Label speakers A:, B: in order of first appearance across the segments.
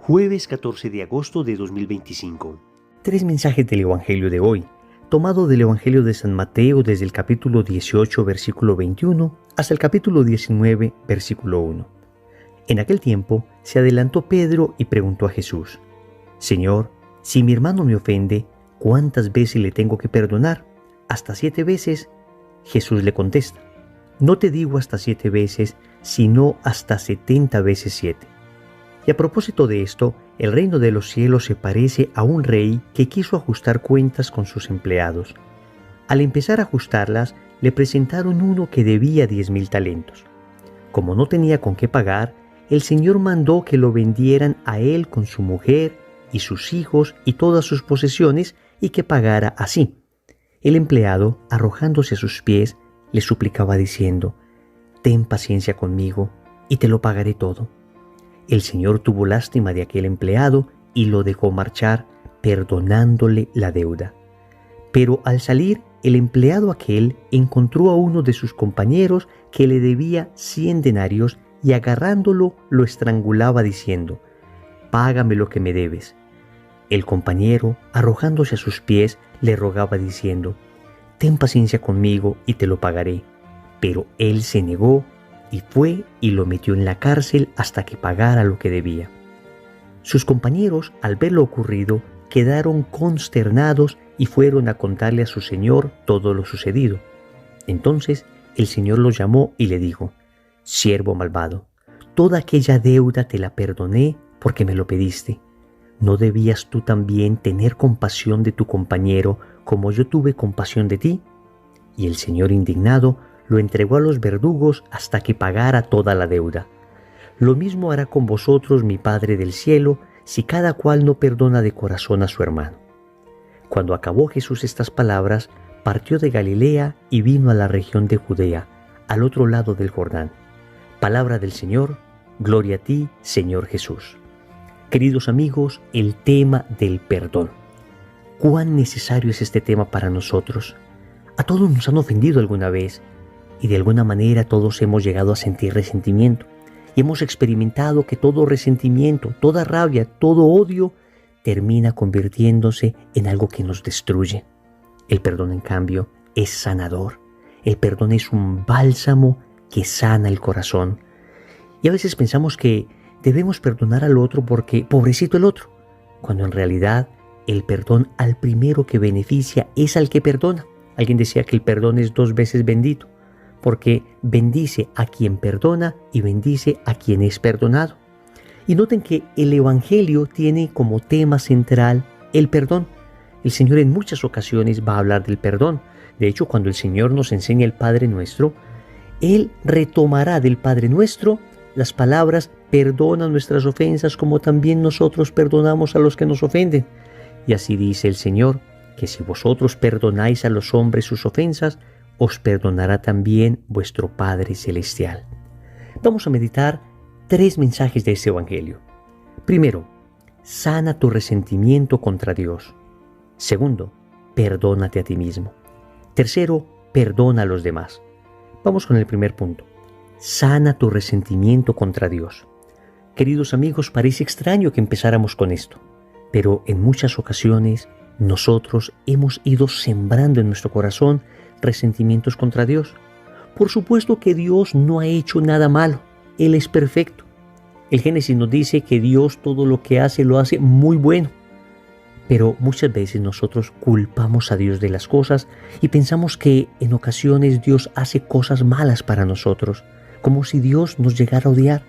A: Jueves 14 de agosto de 2025.
B: Tres mensajes del Evangelio de hoy, tomado del Evangelio de San Mateo desde el capítulo 18, versículo 21, hasta el capítulo 19, versículo 1. En aquel tiempo se adelantó Pedro y preguntó a Jesús: Señor, si mi hermano me ofende, ¿cuántas veces le tengo que perdonar? ¿Hasta 7 veces? Jesús le contesta: No te digo hasta 7 veces, sino hasta 70 veces 7. Y a propósito de esto, el reino de los cielos se parece a un rey que quiso ajustar cuentas con sus empleados. Al empezar a ajustarlas, le presentaron uno que debía 10,000 talentos. Como no tenía con qué pagar, el Señor mandó que lo vendieran a él con su mujer y sus hijos y todas sus posesiones, y que pagara así. El empleado, arrojándose a sus pies, le suplicaba diciendo: Ten paciencia conmigo y te lo pagaré todo. El Señor tuvo lástima de aquel empleado y lo dejó marchar, perdonándole la deuda. Pero al salir, el empleado aquel encontró a uno de sus compañeros que le debía 100 denarios y agarrándolo lo estrangulaba diciendo: Págame lo que me debes. El compañero, arrojándose a sus pies, le rogaba diciendo: Ten paciencia conmigo y te lo pagaré. Pero él se negó y fue y lo metió en la cárcel hasta que pagara lo que debía. Sus compañeros, al ver lo ocurrido, quedaron consternados y fueron a contarle a su señor todo lo sucedido. Entonces el Señor los llamó y le dijo: Siervo malvado, toda aquella deuda te la perdoné porque me lo pediste. ¿No debías tú también tener compasión de tu compañero como yo tuve compasión de ti? Y el Señor, indignado, lo entregó a los verdugos hasta que pagara toda la deuda. Lo mismo hará con vosotros mi Padre del cielo, si cada cual no perdona de corazón a su hermano. Cuando acabó Jesús estas palabras, partió de Galilea y vino a la región de Judea, al otro lado del Jordán. Palabra del Señor, gloria a ti, Señor Jesús. Queridos amigos, el tema del perdón. ¿Cuán necesario es este tema para nosotros? A todos nos han ofendido alguna vez, y de alguna manera todos hemos llegado a sentir resentimiento. Y hemos experimentado que todo resentimiento, toda rabia, todo odio termina convirtiéndose en algo que nos destruye. El perdón, en cambio, es sanador. El perdón es un bálsamo que sana el corazón. Y a veces pensamos que debemos perdonar al otro porque pobrecito el otro, cuando en realidad el perdón al primero que beneficia es al que perdona. Alguien decía que el perdón es 2 veces bendito, porque bendice a quien perdona y bendice a quien es perdonado. Y noten que el Evangelio tiene como tema central el perdón. El Señor en muchas ocasiones va a hablar del perdón. De hecho, cuando el Señor nos enseña el Padre Nuestro, Él retomará del Padre Nuestro las palabras: perdona nuestras ofensas como también nosotros perdonamos a los que nos ofenden. Y así dice el Señor, que si vosotros perdonáis a los hombres sus ofensas, os perdonará también vuestro Padre Celestial. Vamos a meditar 3 mensajes de este Evangelio. Primero, sana tu resentimiento contra Dios. Segundo, perdónate a ti mismo. Tercero, perdona a los demás. Vamos con el primer punto. Sana tu resentimiento contra Dios. Queridos amigos, parece extraño que empezáramos con esto, pero en muchas ocasiones nosotros hemos ido sembrando en nuestro corazón resentimientos contra Dios. Por supuesto que Dios no ha hecho nada malo. Él es perfecto. El Génesis nos dice que Dios todo lo que hace lo hace muy bueno. Pero muchas veces nosotros culpamos a Dios de las cosas y pensamos que en ocasiones Dios hace cosas malas para nosotros, como si Dios nos llegara a odiar.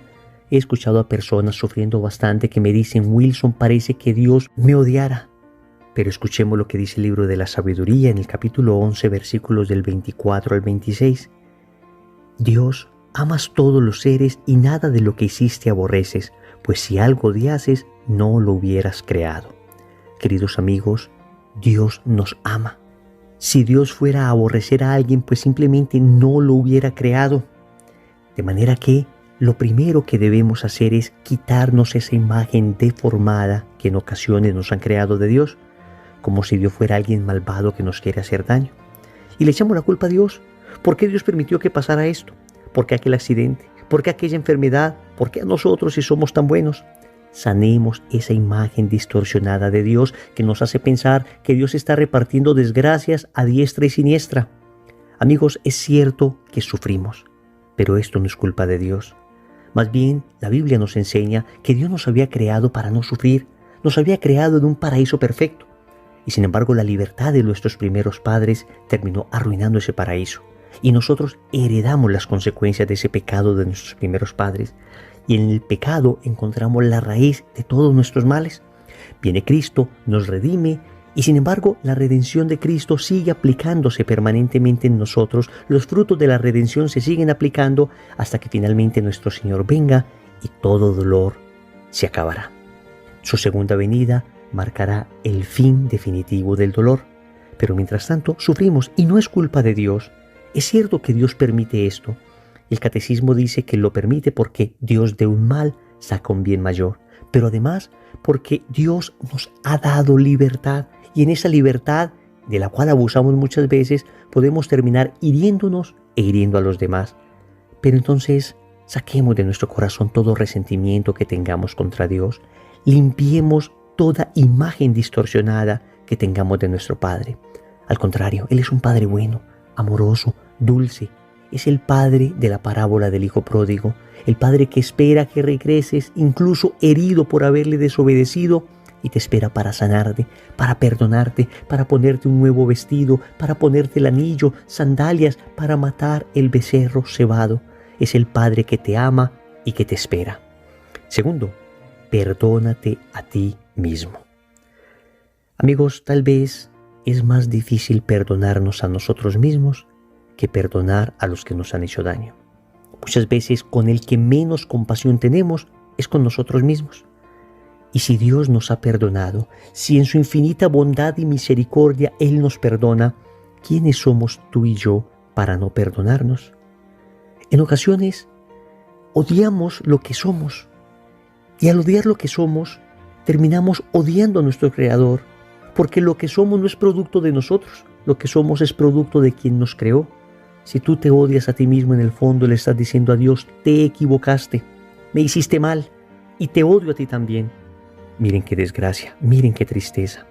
B: He escuchado a personas sufriendo bastante que me dicen: Wilson, parece que Dios me odiara. Pero escuchemos lo que dice el libro de la sabiduría en el capítulo 11, versículos del 24 al 26. Dios, amas todos los seres y nada de lo que hiciste aborreces, pues si algo odiases, no lo hubieras creado. Queridos amigos, Dios nos ama. Si Dios fuera a aborrecer a alguien, pues simplemente no lo hubiera creado. De manera que lo primero que debemos hacer es quitarnos esa imagen deformada que en ocasiones nos han creado de Dios, como si Dios fuera alguien malvado que nos quiere hacer daño. Y le echamos la culpa a Dios. ¿Por qué Dios permitió que pasara esto? ¿Por qué aquel accidente? ¿Por qué aquella enfermedad? ¿Por qué a nosotros si somos tan buenos? sanemos esa imagen distorsionada de Dios que nos hace pensar que Dios está repartiendo desgracias a diestra y siniestra. Amigos, es cierto que sufrimos, pero esto no es culpa de Dios. Más bien, la Biblia nos enseña que Dios nos había creado para no sufrir, nos había creado en un paraíso perfecto. Y sin embargo, la libertad de nuestros primeros padres terminó arruinando ese paraíso. Y nosotros heredamos las consecuencias de ese pecado de nuestros primeros padres. Y en el pecado encontramos la raíz de todos nuestros males. Viene Cristo, nos redime, y sin embargo la redención de Cristo sigue aplicándose permanentemente en nosotros. Los frutos de la redención se siguen aplicando hasta que finalmente nuestro Señor venga y todo dolor se acabará. Su segunda venida marcará el fin definitivo del dolor. Pero mientras tanto sufrimos y no es culpa de Dios. Es cierto que Dios permite esto. El catecismo dice que lo permite porque Dios de un mal saca un bien mayor, pero además porque Dios nos ha dado libertad y en esa libertad, de la cual abusamos muchas veces, podemos terminar hiriéndonos e hiriendo a los demás. Pero entonces saquemos de nuestro corazón todo resentimiento que tengamos contra Dios, limpiemos toda imagen distorsionada que tengamos de nuestro Padre. Al contrario, Él es un Padre bueno, amoroso, dulce. Es el Padre de la parábola del Hijo Pródigo, el Padre que espera que regreses, incluso herido por haberle desobedecido, y te espera para sanarte, para perdonarte, para ponerte un nuevo vestido, para ponerte el anillo, sandalias, para matar el becerro cebado. Es el Padre que te ama y que te espera. Segundo, perdónate a ti mismo. Amigos, tal vez es más difícil perdonarnos a nosotros mismos que perdonar a los que nos han hecho daño. Muchas veces con el que menos compasión tenemos es con nosotros mismos. Y si Dios nos ha perdonado, si en su infinita bondad y misericordia Él nos perdona, ¿quiénes somos tú y yo para no perdonarnos? En ocasiones odiamos lo que somos y al odiar lo que somos terminamos odiando a nuestro Creador, porque lo que somos no es producto de nosotros, lo que somos es producto de quien nos creó. Si tú te odias a ti mismo, en el fondo le estás diciendo a Dios: te equivocaste, me hiciste mal y te odio a ti también. Miren qué desgracia, miren qué tristeza.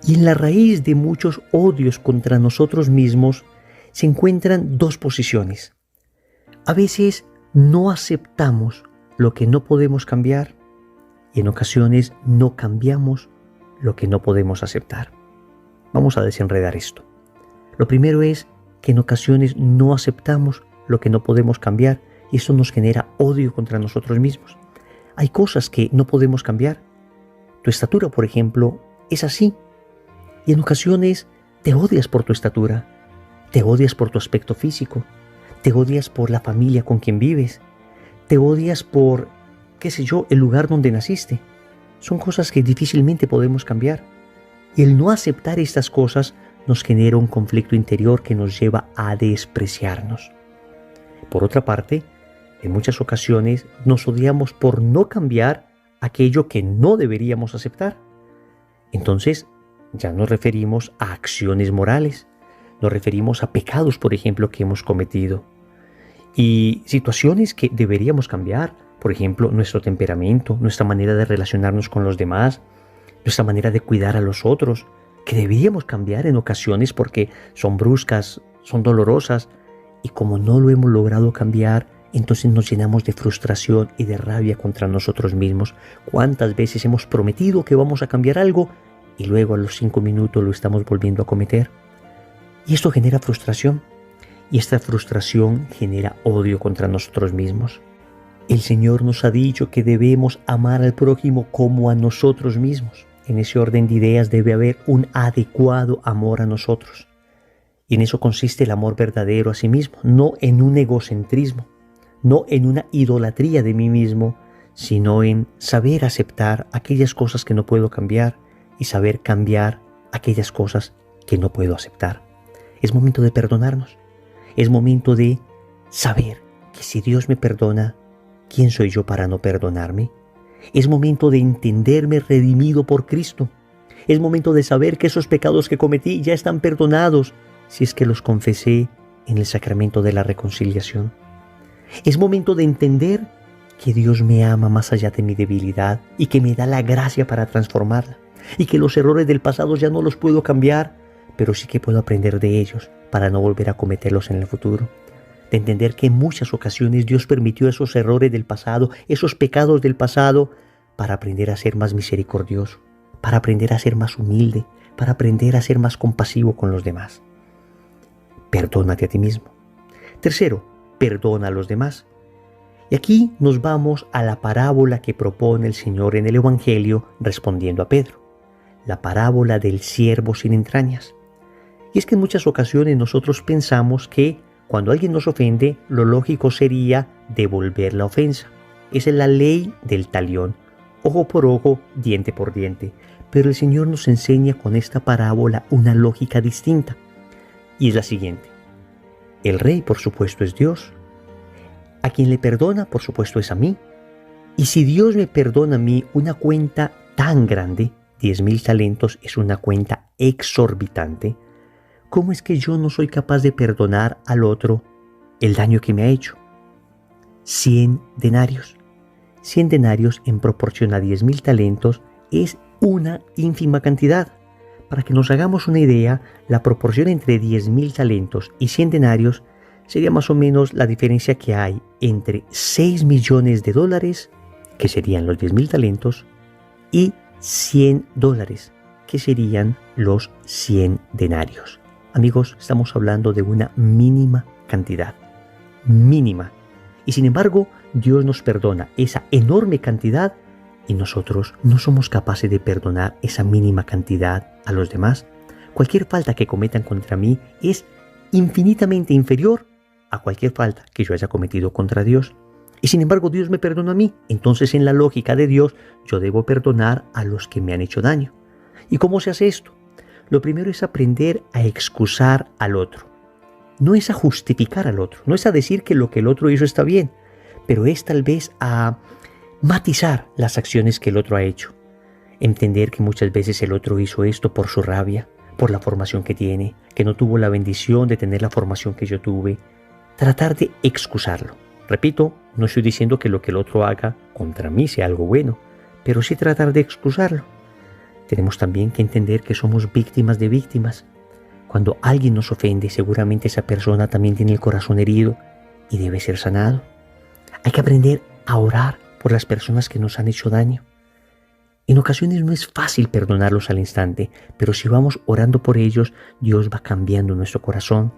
B: Y en la raíz de muchos odios contra nosotros mismos se encuentran dos posiciones. A veces no aceptamos lo que no podemos cambiar y en ocasiones no cambiamos lo que no podemos aceptar. Vamos a desenredar esto. Lo primero es que en ocasiones no aceptamos lo que no podemos cambiar y eso nos genera odio contra nosotros mismos. Hay cosas que no podemos cambiar. Tu estatura, por ejemplo, es así. Y en ocasiones te odias por tu estatura, te odias por tu aspecto físico, te odias por la familia con quien vives, te odias por, qué sé yo, el lugar donde naciste. Son cosas que difícilmente podemos cambiar. Y el no aceptar estas cosas nos genera un conflicto interior que nos lleva a despreciarnos. Por otra parte, en muchas ocasiones nos odiamos por no cambiar aquello que no deberíamos aceptar. Entonces, ya nos referimos a acciones morales, nos referimos a pecados, por ejemplo, que hemos cometido. Y situaciones que deberíamos cambiar, por ejemplo, nuestro temperamento, nuestra manera de relacionarnos con los demás, nuestra manera de cuidar a los otros, que deberíamos cambiar en ocasiones porque son bruscas, son dolorosas, y como no lo hemos logrado cambiar, entonces nos llenamos de frustración y de rabia contra nosotros mismos. ¿Cuántas veces hemos prometido que vamos a cambiar algo y luego a los 5 minutos lo estamos volviendo a cometer? Y esto genera frustración, y esta frustración genera odio contra nosotros mismos. El Señor nos ha dicho que debemos amar al prójimo como a nosotros mismos. En ese orden de ideas debe haber un adecuado amor a nosotros. Y en eso consiste el amor verdadero a sí mismo, no en un egocentrismo, no en una idolatría de mí mismo, sino en saber aceptar aquellas cosas que no puedo cambiar y saber cambiar aquellas cosas que no puedo aceptar. Es momento de perdonarnos. Es momento de saber que si Dios me perdona, ¿quién soy yo para no perdonarme? Es momento de entenderme redimido por Cristo. Es momento de saber que esos pecados que cometí ya están perdonados si es que los confesé en el sacramento de la reconciliación. Es momento de entender que Dios me ama más allá de mi debilidad y que me da la gracia para transformarla, y que los errores del pasado ya no los puedo cambiar, pero sí que puedo aprender de ellos para no volver a cometerlos en el futuro. De entender que en muchas ocasiones Dios permitió esos errores del pasado, esos pecados del pasado, para aprender a ser más misericordioso, para aprender a ser más humilde, para aprender a ser más compasivo con los demás. Perdónate a ti mismo. Tercero, perdona a los demás. Y aquí nos vamos a la parábola que propone el Señor en el Evangelio respondiendo a Pedro. La parábola del siervo sin entrañas. Y es que en muchas ocasiones nosotros pensamos que cuando alguien nos ofende, lo lógico sería devolver la ofensa. Esa es la ley del talión. Ojo por ojo, diente por diente. Pero el Señor nos enseña con esta parábola una lógica distinta. Y es la siguiente. El rey, por supuesto, es Dios. A quien le perdona, por supuesto, es a mí. Y si Dios me perdona a mí una cuenta tan grande, 10,000 talentos es una cuenta exorbitante, ¿cómo es que yo no soy capaz de perdonar al otro el daño que me ha hecho? 100 denarios. 100 denarios en proporción a 10,000 talentos es una ínfima cantidad. Para que nos hagamos una idea, la proporción entre 10,000 talentos y 100 denarios sería más o menos la diferencia que hay entre 6 millones de dólares, que serían los 10,000 talentos, y $100, que serían los 100 denarios. Amigos, estamos hablando de una mínima cantidad. Mínima. Y sin embargo, Dios nos perdona esa enorme cantidad y nosotros no somos capaces de perdonar esa mínima cantidad a los demás. Cualquier falta que cometan contra mí es infinitamente inferior a cualquier falta que yo haya cometido contra Dios. Y sin embargo, Dios me perdona a mí. Entonces, en la lógica de Dios, yo debo perdonar a los que me han hecho daño. ¿Y cómo se hace esto? Lo primero es aprender a excusar al otro. No es a justificar al otro, no es a decir que lo que el otro hizo está bien, pero es tal vez a matizar las acciones que el otro ha hecho. Entender que muchas veces el otro hizo esto por su rabia, por la formación que tiene, que no tuvo la bendición de tener la formación que yo tuve. Tratar de excusarlo. Repito, no estoy diciendo que lo que el otro haga contra mí sea algo bueno, pero sí tratar de excusarlo. Tenemos también que entender que somos víctimas de víctimas. Cuando alguien nos ofende, seguramente esa persona también tiene el corazón herido y debe ser sanado. Hay que aprender a orar por las personas que nos han hecho daño. En ocasiones no es fácil perdonarlos al instante, pero si vamos orando por ellos, Dios va cambiando nuestro corazón.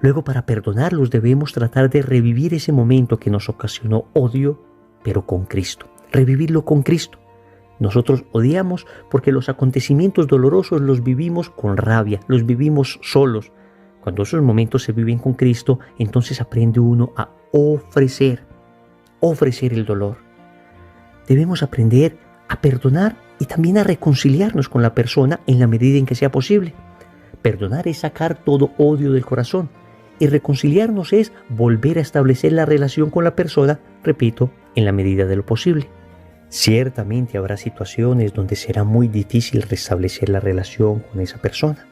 B: Luego, para perdonarlos debemos tratar de revivir ese momento que nos ocasionó odio, pero con Cristo. Revivirlo con Cristo. Nosotros odiamos porque los acontecimientos dolorosos los vivimos con rabia, los vivimos solos. Cuando esos momentos se viven con Cristo, entonces aprende uno a ofrecer el dolor. Debemos aprender a perdonar y también a reconciliarnos con la persona en la medida en que sea posible. Perdonar es sacar todo odio del corazón y reconciliarnos es volver a establecer la relación con la persona, repito, en la medida de lo posible. Ciertamente habrá situaciones donde será muy difícil restablecer la relación con esa persona.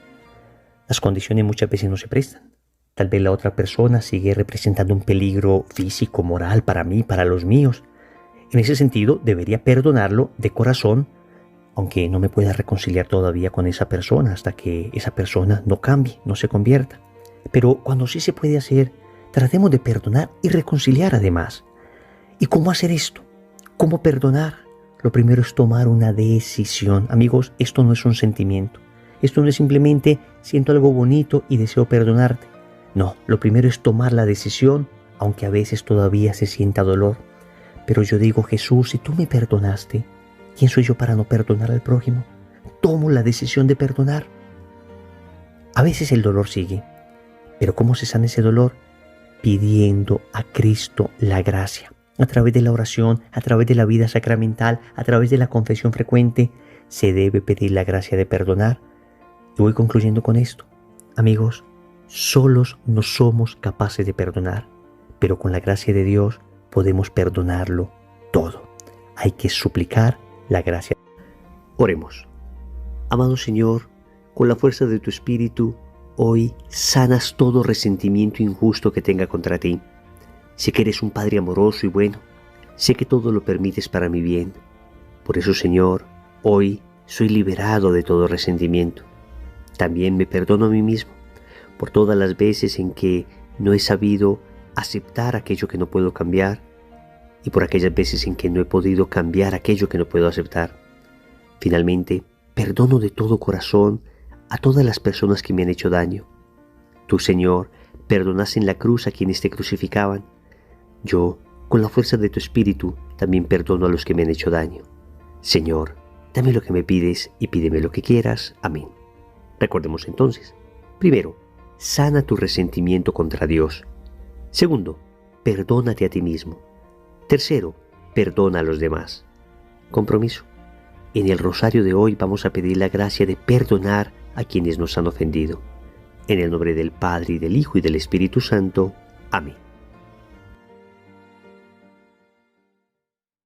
B: Las condiciones muchas veces no se prestan. Tal vez la otra persona sigue representando un peligro físico, moral para mí, para los míos. En ese sentido, debería perdonarlo de corazón, aunque no me pueda reconciliar todavía con esa persona hasta que esa persona no cambie, no se convierta. Pero cuando sí se puede hacer, tratemos de perdonar y reconciliar además. ¿Y cómo hacer esto? ¿Cómo perdonar? Lo primero es tomar una decisión. Amigos, esto no es un sentimiento. Esto no es simplemente siento algo bonito y deseo perdonarte. No, lo primero es tomar la decisión, aunque a veces todavía se sienta dolor. Pero yo digo, Jesús, si tú me perdonaste, ¿quién soy yo para no perdonar al prójimo? Tomo la decisión de perdonar. A veces el dolor sigue, pero ¿cómo se sana ese dolor? Pidiendo a Cristo la gracia. A través de la oración, a través de la vida sacramental, a través de la confesión frecuente, se debe pedir la gracia de perdonar. Y voy concluyendo con esto. Amigos, solos no somos capaces de perdonar, pero con la gracia de Dios podemos perdonarlo todo. Hay que suplicar la gracia. Oremos. Amado Señor, con la fuerza de tu Espíritu, hoy sanas todo resentimiento injusto que tenga contra ti. Sé que eres un Padre amoroso y bueno,
A: Sé que todo lo permites para mi bien. Por eso, Señor, hoy soy liberado de todo resentimiento. También me perdono a mí mismo por todas las veces en que no he sabido aceptar aquello que no puedo cambiar y por aquellas veces en que no he podido cambiar aquello que no puedo aceptar. Finalmente, perdono de todo corazón a todas las personas que me han hecho daño. Tú, Señor, perdonaste en la cruz a quienes te crucificaban. Yo, con la fuerza de tu Espíritu, también perdono a los que me han hecho daño. Señor, dame lo que me pides y pídeme lo que quieras. Amén. Recordemos entonces. Primero, sana tu resentimiento contra Dios. Segundo, perdónate a ti mismo. Tercero, perdona a los demás. Compromiso. En el rosario de hoy vamos a pedir la gracia de perdonar a quienes nos han ofendido. En el nombre del Padre, y del Hijo, y del Espíritu Santo. Amén.